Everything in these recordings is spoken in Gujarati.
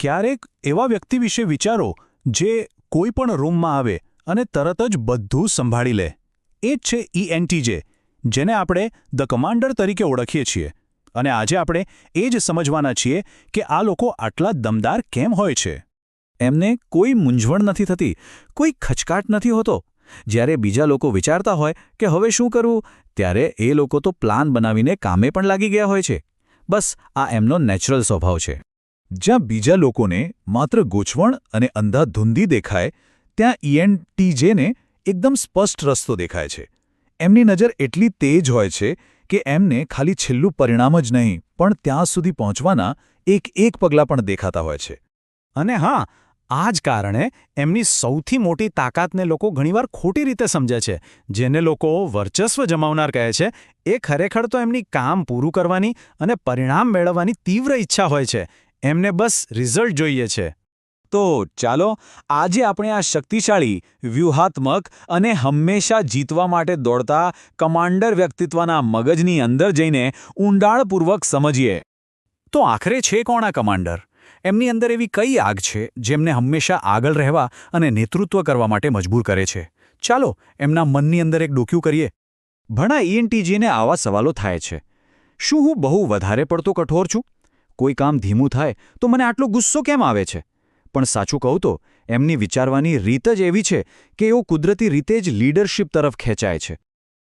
ક્યારેક એવા વ્યક્તિ વિશે વિચારો જે કોઈ પણ રૂમમાં આવે અને તરત જ બધું સંભાળી લે. એ જ છે ENTJ, જેને આપણે ધ કમાન્ડર તરીકે ઓળખીએ છીએ. અને આજે આપણે એ જ સમજવાના છીએ કે આ લોકો આટલા દમદાર કેમ હોય છે. એમને કોઈ મૂંઝવણ નથી થતી, કોઈ ખચકાટ નથી હોતો. જ્યારે બીજા લોકો વિચારતા હોય કે હવે શું કરવું, ત્યારે એ લોકો તો પ્લાન બનાવીને કામે પણ લાગી ગયા હોય છે. બસ આ એમનો નેચરલ સ્વભાવ છે. જ્યાં બીજા લોકોને માત્ર ગૂંચવણ અને અંધાધૂંધી દેખાય, ત્યાં ENTJને એકદમ સ્પષ્ટ રસ્તો દેખાય છે. એમની નજર એટલી તેજ હોય છે કે એમને ખાલી છેલ્લું પરિણામ જ નહીં, પણ ત્યાં સુધી પહોંચવાના એક પગલાં પણ દેખાતા હોય છે. અને હા, આ જ કારણે એમની સૌથી મોટી તાકાતને લોકો ઘણીવાર ખોટી રીતે સમજે છે. જેને લોકો વર્ચસ્વ જમાવનાર કહે છે, એ ખરેખર તો એમની કામ પૂરું કરવાની અને પરિણામ મેળવવાની તીવ્ર ઈચ્છા હોય છે. એમને બસ રિઝલ્ટ જોઈએ છે. તો ચાલો આજે આપણે આ શક્તિશાળી, વ્યૂહાત્મક અને હંમેશા જીતવા માટે દોડતા કમાન્ડર વ્યક્તિત્વના મગજની અંદર જઈને ઊંડાણપૂર્વક સમજીએ. તો આખરે છે કોણ આ કમાન્ડર? એમની અંદર એવી કઈ આગ છે જેમને હંમેશા આગળ રહેવા અને નેતૃત્વ કરવા માટે મજબૂર કરે છે? ચાલો એમના મનની અંદર એક ડોક્યું કરીએ. ઘણા ENTJને આવા સવાલો થાય છે. શું હું બહુ વધારે પડતો કઠોર છું? કોઈ કામ ધીમું થાય તો મને આટલો ગુસ્સો કેમ આવે છે? પણ સાચું કહું તો એમની વિચારવાની રીત જ એવી છે કે એઓ કુદરતી રીતે જ લીડરશિપ તરફ ખેંચાય છે.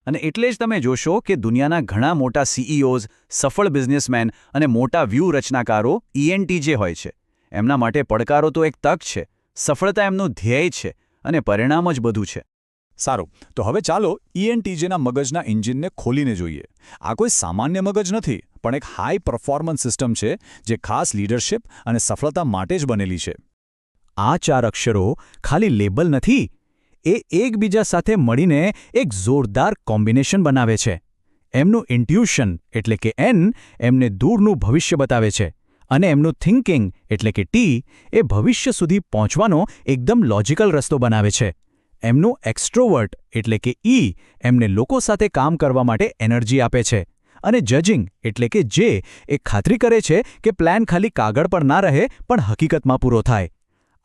અને એટલે જ તમે જોશો કે દુનિયાના ઘણા મોટા CEOs, સફળ બિઝનેસમેન અને મોટા વ્યૂહરચનાકારો ENTJ હોય છે. એમના માટે પડકારો તો એક તક છે, સફળતા એમનું ધ્યેય છે અને પરિણામ જ બધું છે. સારું, તો હવે ચાલો ENTJના મગજના એન્જિનને ખોલીને જોઈએ. આ કોઈ સામાન્ય મગજ નથી, પણ એક હાઈ પરફોર્મન્સ સિસ્ટમ છે જે ખાસ લીડરશિપ અને સફળતા માટે જ બનેલી છે. આ 4 અક્ષરો ખાલી લેબલ નથી, એ એકબીજા સાથે મળીને એક જોરદાર કોમ્બિનેશન બનાવે છે. એમનું ઇન્ટ્યુશન એટલે કે N એમને દૂરનું ભવિષ્ય બતાવે છે, અને એમનું થિંકિંગ એટલે કે T એ ભવિષ્ય સુધી પહોંચવાનો એકદમ લોજિકલ રસ્તો બનાવે છે. એમનું એક્સ્ટ્રોવર્ટ એટલે કે E એમને લોકો સાથે કામ કરવા માટે એનર્જી આપે છે, અને જજિંગ એટલે કે J એ ખાતરી કરે છે કે પ્લાન ખાલી કાગળ પર ના રહે પણ હકીકતમાં પૂરો થાય.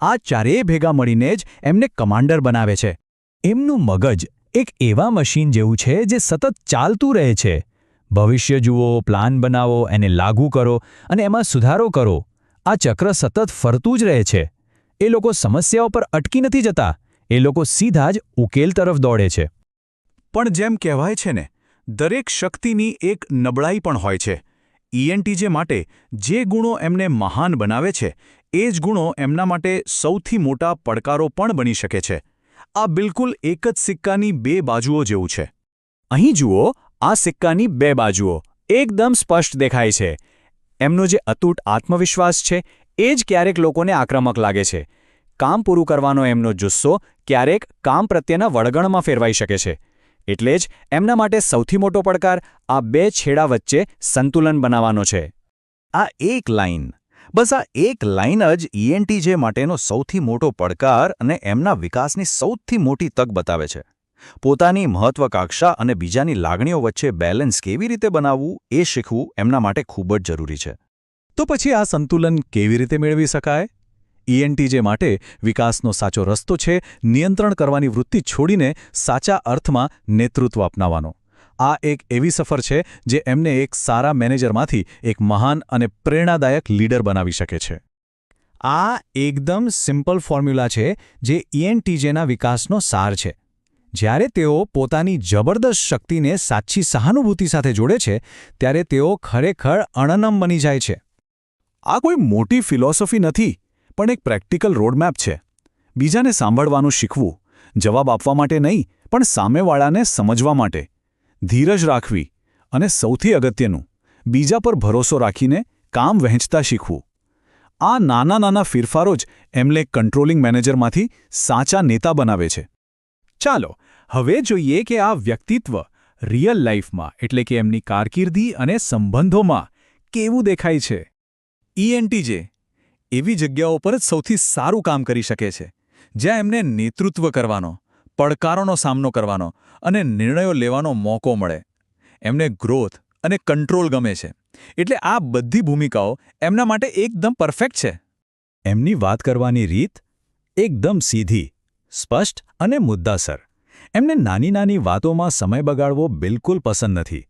આ ચારેય ભેગા મળીને જ એમને કમાન્ડર બનાવે છે. એમનું મગજ એક એવા મશીન જેવું છે જે સતત ચાલતું રહે છે. ભવિષ્ય જુઓ, પ્લાન બનાવો, એને લાગુ કરો અને એમાં સુધારો કરો. આ ચક્ર સતત ફરતું જ રહે છે. એ લોકો સમસ્યાઓ પર અટકી નથી જતા, એ લોકો સીધા જ ઉકેલ તરફ દોડે છે. પણ જેમ કહેવાય છે ને, દરેક શક્તિની એક નબળાઈ પણ હોય છે. ENTJ માટે જે ગુણો એમને મહાન બનાવે છે, એ જ ગુણો એમના માટે સૌથી મોટા પડકારો પણ બની શકે છે. આ બિલકુલ એક જ સિક્કાની બે બાજુઓ જેવું છે. અહીં જુઓ, આ સિક્કાની બે બાજુઓ એકદમ સ્પષ્ટ દેખાય છે. એમનો જે અતૂટ આત્મવિશ્વાસ છે, એ જ ક્યારેક લોકોને આક્રમક લાગે છે. કામ પૂરું કરવાનો એમનો જુસ્સો ક્યારેક કામ પ્રત્યેના વળગણમાં ફેરવાઈ શકે છે. એટલે જ એમના માટે સૌથી મોટો પડકાર આ બે છેડા વચ્ચે સંતુલન બનાવવાનો છે. આ એક લાઇન, બસ આ એક લાઇન જ ENTJ માટેનો સૌથી મોટો પડકાર અને એમના વિકાસની સૌથી મોટી તક બતાવે છે. પોતાની મહત્વાકાંક્ષા અને બીજાની લાગણીઓ વચ્ચે બેલેન્સ કેવી રીતે બનાવવું એ શીખવું એમના માટે ખૂબ જ જરૂરી છે. તો પછી આ સંતુલન કેવી રીતે મેળવી શકાય? ENTJ માટે વિકાસનો સાચો રસ્તો છે નિયંત્રણ કરવાની વૃત્તિ છોડીને સાચા અર્થમાં નેતૃત્વ અપનાવવાનો. આ એક એવી સફર છે જે એમને એક સારા મેનેજરમાંથી એક મહાન અને પ્રેરણાદાયક લીડર બનાવી શકે છે. આ એકદમ સિમ્પલ ફોર્મ્યુલા છે જે ENTJના વિકાસનો સાર છે. જ્યારે તેઓ પોતાની જબરદસ્ત શક્તિને સાચી સહાનુભૂતિ સાથે જોડે છે, ત્યારે તેઓ ખરેખર અણનમ બની જાય છે. આ કોઈ મોટી ફિલોસોફી નથી, પણ એક પ્રેક્ટિકલ રોડમેપ છે. બીજાને સાંભળવાનું શીખવું, જવાબ આપવા માટે નહીં, પણ સામેવાળાને સમજવા માટે. ધીરજ રાખવી, અને સૌથી અગત્યનું, બીજા પર ભરોસો રાખીને કામ વહેંચતા શીખવું. આ નાના નાના ફેરફારો જ એમને કંટ્રોલિંગ મેનેજરમાંથી સાચા નેતા બનાવે છે. ચાલો હવે જોઈએ કે આ વ્યક્તિત્વ રિયલ લાઈફમાં એટલે કે એમની કારકિર્દી અને સંબંધોમાં કેવું દેખાય છે. ENTJ એવી જગ્યાઓ પર જ સૌથી સારું કામ કરી શકે છે જ્યાં એમને નેતૃત્વ કરવાનો, પડકારોનો સામનો કરવાનો અને નિર્ણયો લેવાનો મોકો મળે. એમને ગ્રોથ અને કંટ્રોલ ગમે છે, એટલે આ બધી ભૂમિકાઓ એમના માટે એકદમ પરફેક્ટ છે. એમની વાત કરવાની રીત એકદમ સીધી, સ્પષ્ટ અને મુદ્દાસર. એમને નાની નાની વાતોમાં સમય બગાડવો બિલકુલ પસંદ નથી.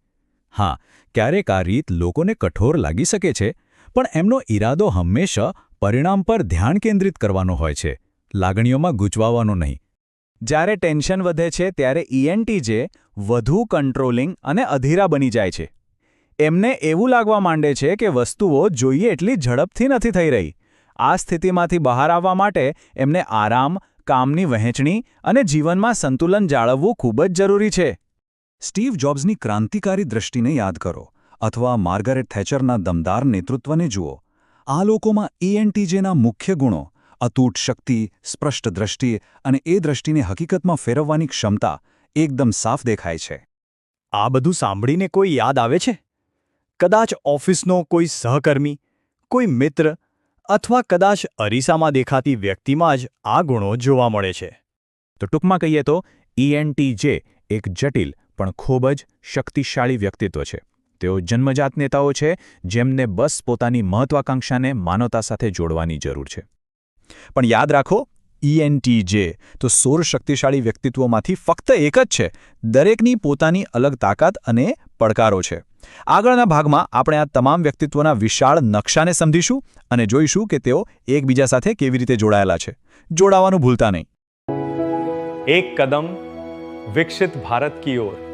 હા, ક્યારેક આ રીત લોકોને કઠોર લાગી શકે છે, પણ એમનો ઈરાદો હંમેશા પરિણામ પર ધ્યાન કેન્દ્રિત કરવાનો હોય છે, લાગણીઓમાં ગૂંચવાવાનો નહીં. જ્યારે ટેન્શન વધે છે ત્યારે ENTJ વધુ કંટ્રોલિંગ અને અધીરા બની જાય છે. એમને એવું લાગવા માંડે છે કે વસ્તુઓ જોઈએ એટલી ઝડપથી નથી થઈ રહી. આ સ્થિતિમાંથી બહાર આવવા માટે એમને આરામ, કામની વહેંચણી અને જીવનમાં સંતુલન જાળવવું ખૂબ જ જરૂરી છે. સ્ટીવ જોબ્સની ક્રાંતિકારી દ્રષ્ટિને યાદ કરો, અથવા માર્ગરેટ થેચરના દમદાર નેતૃત્વને જુઓ. આ લોકોમાં ENTJના મુખ્ય ગુણો અતૂટ શક્તિ, સ્પષ્ટ દ્રષ્ટિ અને એ દ્રષ્ટિને હકીકતમાં ફેરવવાની ક્ષમતા એકદમ સાફ દેખાય છે. આ બધું સાંભળીને કોઈ યાદ આવે છે? કદાચ ઓફિસનો કોઈ સહકર્મી, કોઈ મિત્ર, અથવા કદાચ અરીસામાં દેખાતી વ્યક્તિમાં જ આ ગુણો જોવા મળે છે. તો ટૂંકમાં કહીએ તો ENTJ એક જટિલ પણ ખૂબ જ શક્તિશાળી વ્યક્તિત્વ છે. તેઓ જન્મજાત નેતાઓ છે જેમને બસ પોતાની મહત્વાકાંક્ષાને માનવતા સાથે જોડવાની જરૂર છે. પણ યાદ રાખો, ENTJ તો 16 શક્તિશાળી વ્યક્તિત્વોમાંથી ફક્ત એક જ છે. દરેકની પોતાની અલગ તાકાત અને પડકારો છે. આગળના ભાગમાં આપણે આ તમામ વ્યક્તિત્વના વિશાળ નકશાને સમજીશું અને જોઈશું કે તેઓ એકબીજા સાથે કેવી રીતે જોડાયેલા છે. જોડાવાનું ભૂલતા નહીં. एक कदम विकसित भारत की ओर।